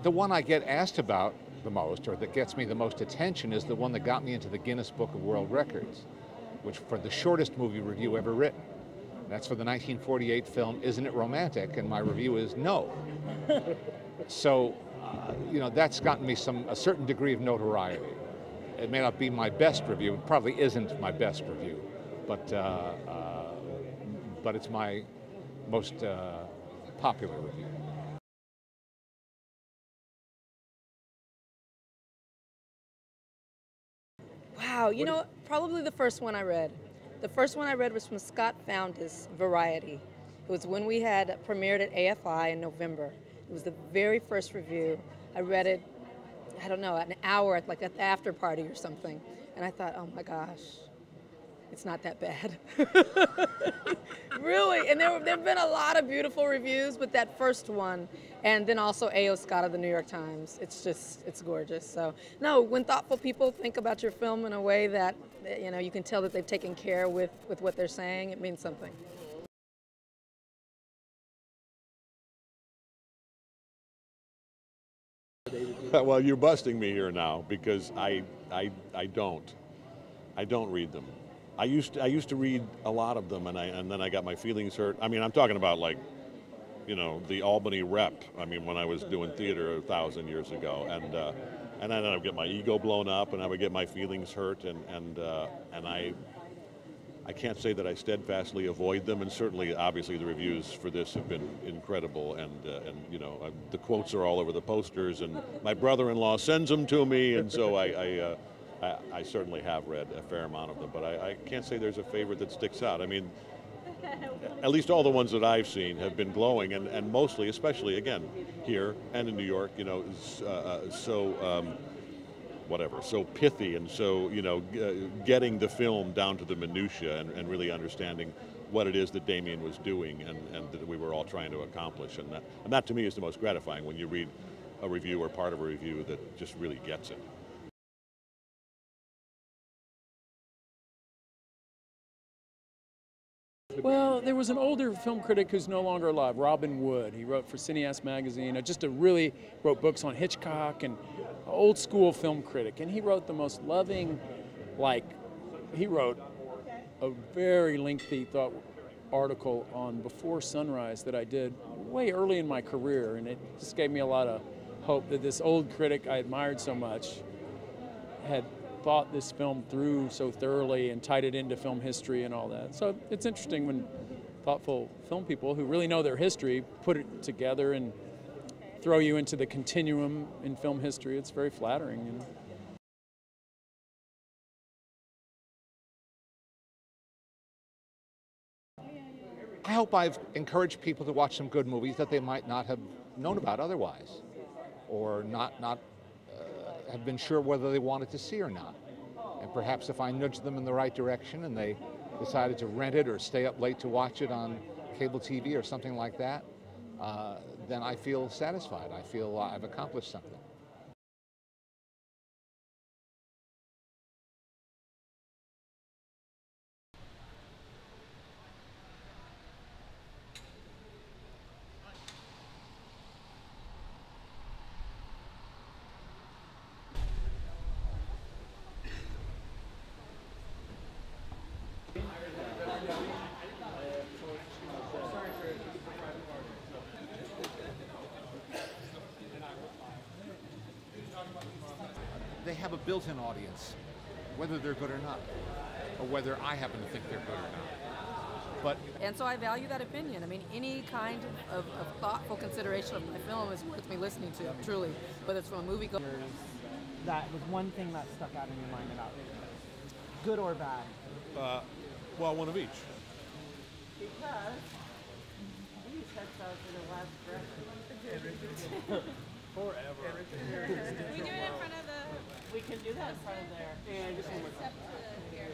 The one I get asked about the most, or that gets me the most attention, is the one that got me into the Guinness Book of World Records, which for the shortest movie review ever written. That's for the 1948 film Isn't It Romantic? And my review is no. So, you know, that's gotten me a certain degree of notoriety. It may not be my best review, it probably isn't my best review, but it's my most popular review. Wow, you know, probably the first one I read. The first one I read was from Scott Foundas, Variety. It was when we had premiered at AFI in November. It was the very first review. I read it, I don't know, an hour at like at the after party or something. And I thought, oh my gosh, it's not that bad. Really, and there have been a lot of beautiful reviews, but that first one, and then also A.O. Scott of the New York Times, it's gorgeous. So, no, when thoughtful people think about your film in a way that, you know, you can tell that they've taken care with what they're saying, it means something. Well, you're busting me here now because I don't read them. I used to read a lot of them, and then I got my feelings hurt. I mean, I'm talking about, like, you know, the Albany Rep. I mean, when I was doing theater 1,000 years ago, and then I would get my ego blown up, and I would get my feelings hurt, and I can't say that I steadfastly avoid them, and certainly, obviously, the reviews for this have been incredible, and you know, the quotes are all over the posters, and my brother-in-law sends them to me, and so I certainly have read a fair amount of them, but I can't say there's a favorite that sticks out. I mean, at least all the ones that I've seen have been glowing, and mostly, especially, again, here and in New York, you know, so pithy, and so, you know, getting the film down to the minutia and really understanding what it is that Damien was doing and that we were all trying to accomplish. And that to me is the most gratifying, when you read a review or part of a review that just really gets it. Well, there was an older film critic who's no longer alive, Robin Wood. He wrote for Cineast magazine, wrote books on Hitchcock, and an old school film critic. And he wrote the most loving, he wrote a very lengthy thought article on Before Sunrise that I did way early in my career. And it just gave me a lot of hope that this old critic I admired so much had thought this film through so thoroughly and tied it into film history and all that. So it's interesting when thoughtful film people who really know their history put it together and throw you into the continuum in film history. It's very flattering, you know. I hope I've encouraged people to watch some good movies that they might not have known about otherwise, or not have been sure whether they wanted to see or not. And perhaps if I nudged them in the right direction and they decided to rent it or stay up late to watch it on cable TV or something like that, then I feel satisfied. I feel I've accomplished something. They have a built-in audience, whether they're good or not, or whether I happen to think they're good or not. And so I value that opinion. I mean, any kind of thoughtful consideration of my film is worth me listening to, truly, whether it's from a movie. That was one thing that stuck out in your mind about it, good or bad? Well, one of each. Because you said so for the last direction. Forever. We do it in front of the... We can do that in front of there. And step to here.